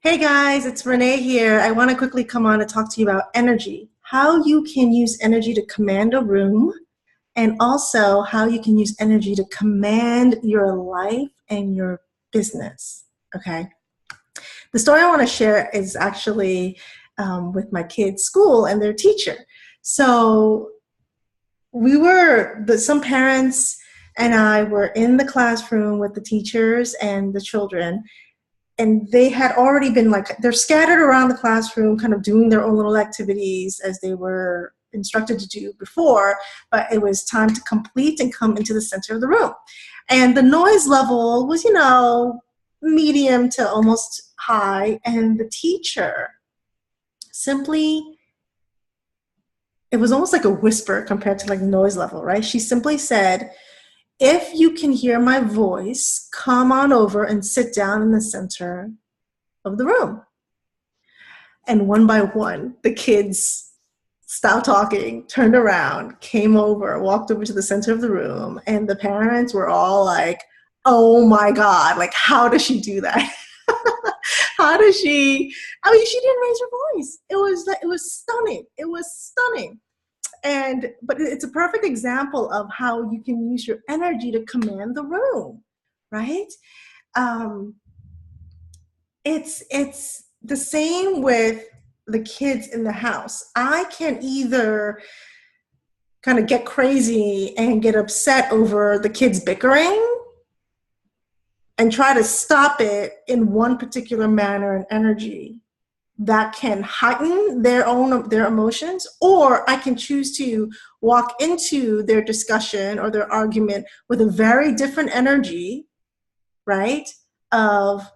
Hey guys, it's Renee here. I want to quickly come on to talk to you about energy, how you can use energy to command a room, and also how you can use energy to command your life and your business. Okay. The story I want to share is actually with my kids' school and their teacher. So some parents and I were in the classroom with the teachers and the children, and they had already been they're scattered around the classroom kind of doing their own little activities as they were instructed to do before, but it was time to complete and come into the center of the room. And the noise level was, medium to almost high, and the teacher simply, it was almost like a whisper compared to like noise level, right? She simply said, "If you can hear my voice, come on over and sit down in the center of the room." And one by one, the kids stopped talking, turned around, came over, walked over to the center of the room, and the parents were all like, "Oh my God, like, how does she do that?" How does she? I mean, she didn't raise her voice. It was stunning. It was stunning. But it's a perfect example of how you can use your energy to command the room, right? Um, it's the same with the kids in the house. I can either kind of get crazy and get upset over the kids bickering and try to stop it in one particular manner and energy that can heighten their emotions, or I can choose to walk into their discussion or their argument with a very different energy, right? Of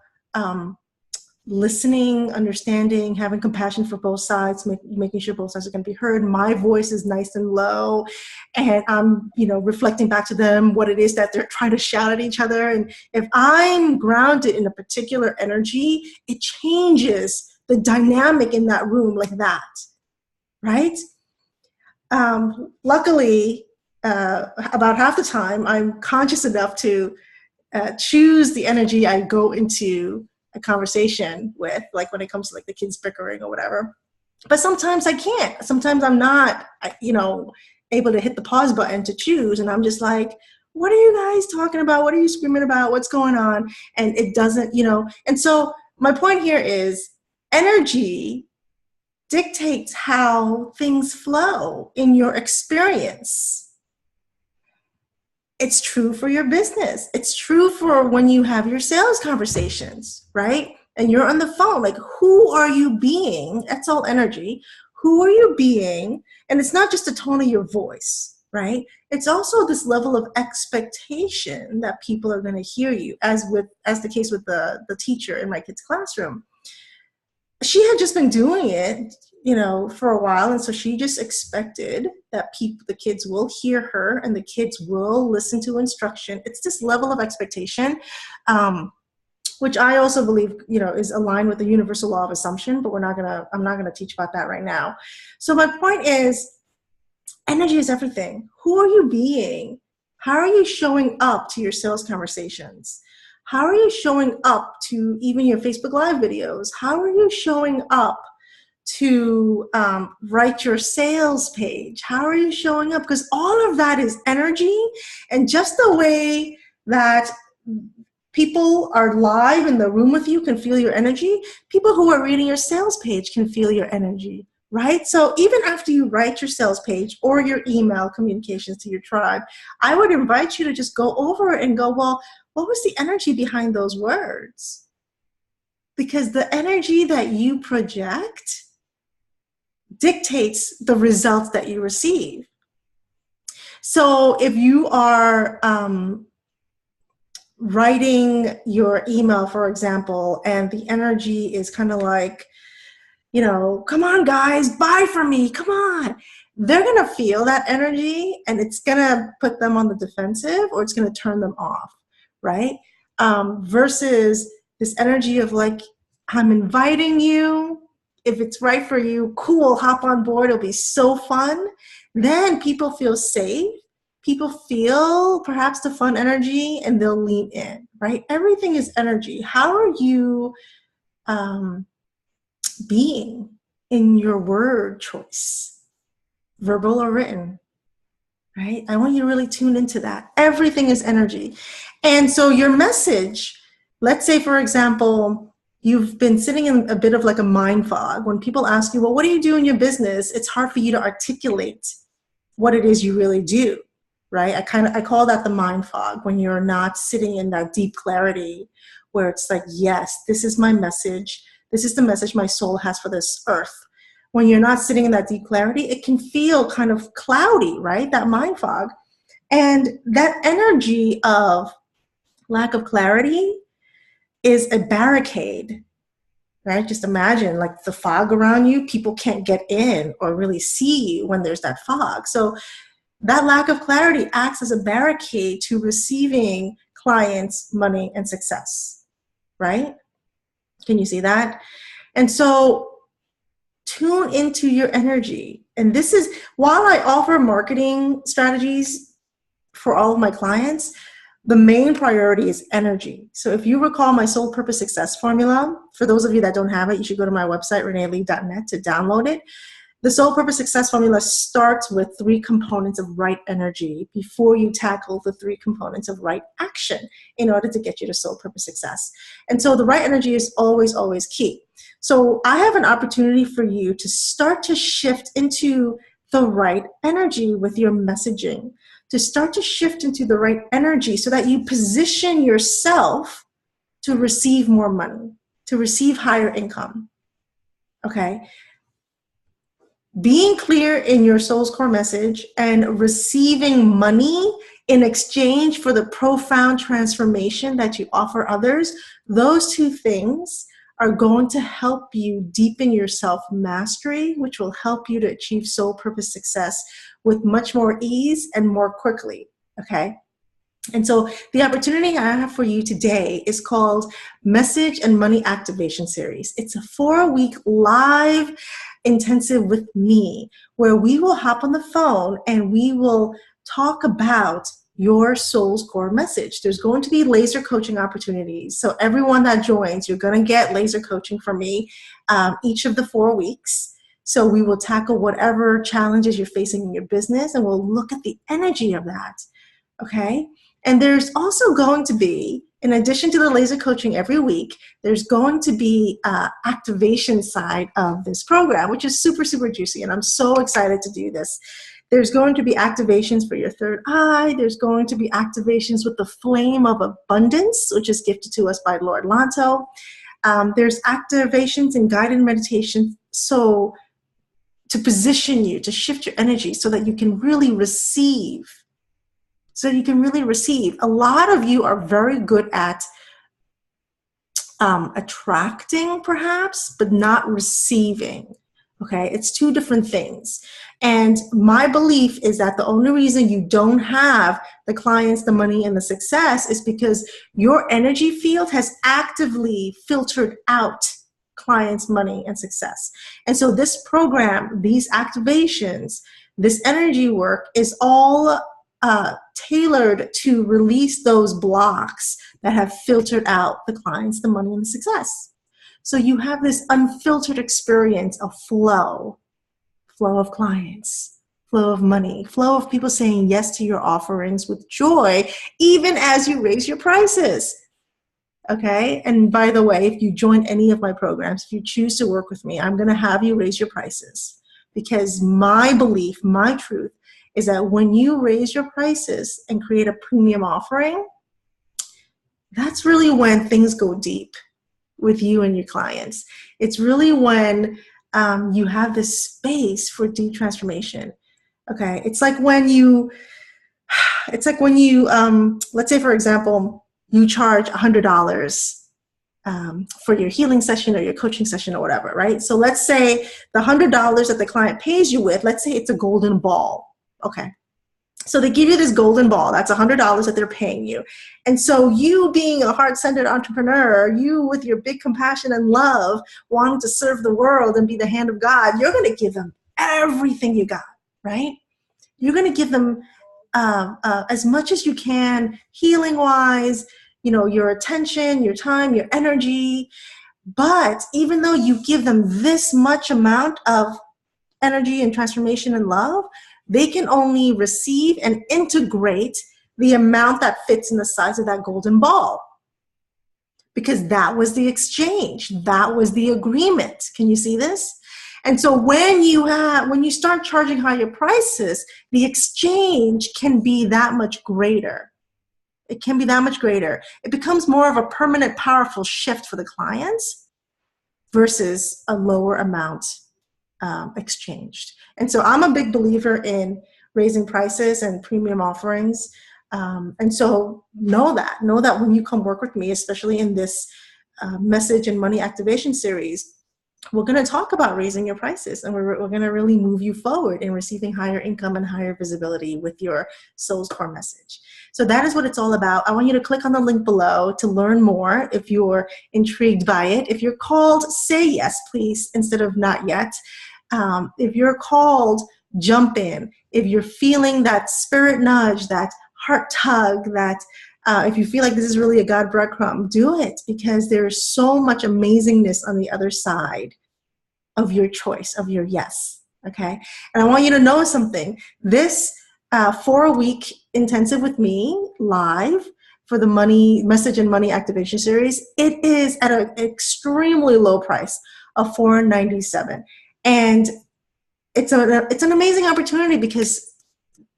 listening, understanding, having compassion for both sides, making sure both sides are going to be heard. My voice is nice and low, and I'm, reflecting back to them what it is that they're trying to shout at each other. And if I'm grounded in a particular energy, it changes the dynamic in that room like that, right? Luckily, about half the time, I'm conscious enough to choose the energy I go into a conversation with, like when it comes to like the kids bickering or whatever. But sometimes I can't. Sometimes I'm not, able to hit the pause button to choose, and I'm just like, "What are you guys talking about? What are you screaming about? What's going on?" And it doesn't, And so my point here is energy dictates how things flow in your experience. It's true for your business. It's true for when you have your sales conversations, right? And you're on the phone, like, who are you being? That's all energy. Who are you being? And it's not just the tone of your voice, right? It's also this level of expectation that people are going to hear you, as the case with the teacher in my kid's classroom. She had just been doing it, for a while. And so she just expected that the kids will hear her and the kids will listen to instruction. It's this level of expectation, which I also believe, is aligned with the universal law of assumption, but I'm not going to teach about that right now. So my point is, energy is everything. Who are you being? How are you showing up to your sales conversations? How are you showing up to even your Facebook Live videos? How are you showing up to write your sales page? How are you showing up? Because all of that is energy. And just the way that people are live in the room with you can feel your energy, people who are reading your sales page can feel your energy, right? So even after you write your sales page or your email communications to your tribe, I would invite you to just go over it and go, well, what was the energy behind those words? Because the energy that you project dictates the results that you receive. So if you are writing your email, for example, and the energy is kind of like, "Come on guys, buy from me, come on." They're going to feel that energy, and it's going to put them on the defensive, or it's going to turn them off, right? Versus this energy of like, "I'm inviting you. If it's right for you, cool, hop on board. It'll be so fun." Then people feel safe. People feel perhaps the fun energy, and they'll lean in, right? Everything is energy. How are you being in your word choice, verbal or written, right? I want you to really tune into that. Everything is energy. And so your message, let's say, for example, you've been sitting in a bit of like a mind fog. When people ask you, well, what do you do in your business? It's hard for you to articulate what it is you really do, right? I call that the mind fog, when you're not sitting in that deep clarity where it's like, yes, this is my message. This is the message my soul has for this earth. When you're not sitting in that deep clarity, it can feel kind of cloudy, right? That mind fog. And that energy of lack of clarity is a barricade, right? Just imagine like the fog around you, people can't get in or really see you when there's that fog. So that lack of clarity acts as a barricade to receiving clients, money, and success, right? Can you see that? And so tune into your energy. And this is, while I offer marketing strategies for all of my clients, the main priority is energy. So if you recall my Soul Purpose Success Formula, for those of you that don't have it, you should go to my website, reneelee.net, to download it. The Soul Purpose Success Formula starts with 3 components of right energy before you tackle the 3 components of right action in order to get you to Soul Purpose Success. And so the right energy is always, always key. So I have an opportunity for you to start to shift into the right energy with your messaging, to start to shift into the right energy so that you position yourself to receive more money, to receive higher income, okay? Being clear in your soul's core message and receiving money in exchange for the profound transformation that you offer others, those 2 things are going to help you deepen your self-mastery, which will help you to achieve soul purpose success with much more ease and more quickly, okay? And so the opportunity I have for you today is called Message and Money Activation Series. It's a 4-week live intensive with me where we will hop on the phone and we will talk about your soul's core message. There's going to be laser coaching opportunities. So everyone that joins, you're going to get laser coaching from me each of the 4 weeks. So we will tackle whatever challenges you're facing in your business and we'll look at the energy of that, okay? And there's also going to be, in addition to the laser coaching every week, there's going to be activation side of this program, which is super, super juicy. And I'm so excited to do this. There's going to be activations for your third eye. There's going to be activations with the flame of abundance, which is gifted to us by Lord Lanto. There's activations and guided meditation. So to position you, to shift your energy so that you can really receive. A lot of you are very good at attracting, perhaps, but not receiving. Okay, it's 2 different things. And my belief is that the only reason you don't have the clients, the money, and the success is because your energy field has actively filtered out clients, money, and success. And so this program, these activations, this energy work is all tailored to release those blocks that have filtered out the clients, the money, and the success. So you have this unfiltered experience of flow of clients, flow of money, flow of people saying yes to your offerings with joy, even as you raise your prices. Okay? And by the way, if you join any of my programs, if you choose to work with me, I'm going to have you raise your prices, because my belief, my truth, is that when you raise your prices and create a premium offering, that's really when things go deep with you and your clients. It's really when you have this space for deep transformation. Okay, it's like when you, let's say, for example, you charge $100 for your healing session or your coaching session or whatever, right? So let's say the $100 that the client pays you with, let's say it's a golden ball. Okay. So they give you this golden ball. That's $100 that they're paying you. And so you, being a heart-centered entrepreneur, you with your big compassion and love, wanting to serve the world and be the hand of God, you're going to give them everything you got, right? You're going to give them as much as you can, healing-wise, your attention, your time, your energy. But even though you give them this much amount of energy and transformation and love, they can only receive and integrate the amount that fits in the size of that golden ball. Because that was the exchange. That was the agreement. Can you see this? And so when you start charging higher prices, the exchange can be that much greater. It can be that much greater. It becomes more of a permanent, powerful shift for the clients versus a lower amount exchanged. And so I'm a big believer in raising prices and premium offerings. And so know that when you come work with me, especially in this message and money activation series, we're going to talk about raising your prices, and we're going to really move you forward in receiving higher income and higher visibility with your soul's core message. So that is what it's all about. I want you to click on the link below to learn more if you're intrigued by it. If you're called, say yes, please, instead of not yet. If you're called, jump in. If you're feeling that spirit nudge, that heart tug, that if you feel like this is really a God breadcrumb, do it, because there's so much amazingness on the other side of your choice, of your yes, okay? And I want you to know something. This 4-week intensive with me live for the money message and money activation series, it is at an extremely low price of $497. And it's an amazing opportunity because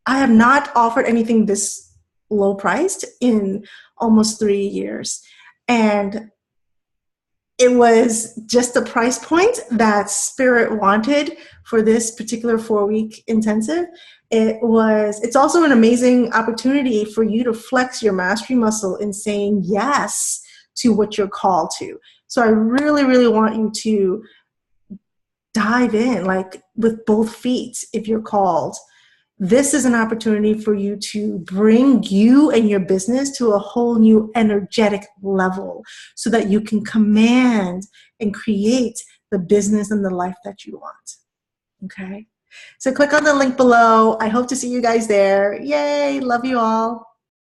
I have not offered anything this low priced in almost 3 years. And it was just the price point that Spirit wanted for this particular 4-week intensive. It's also an amazing opportunity for you to flex your mastery muscle in saying yes to what you're called to. So I really, really want you to dive in, like with both feet, if you're called. This is an opportunity for you to bring you and your business to a whole new energetic level so that you can command and create the business and the life that you want. Okay? So click on the link below. I hope to see you guys there. Yay! Love you all.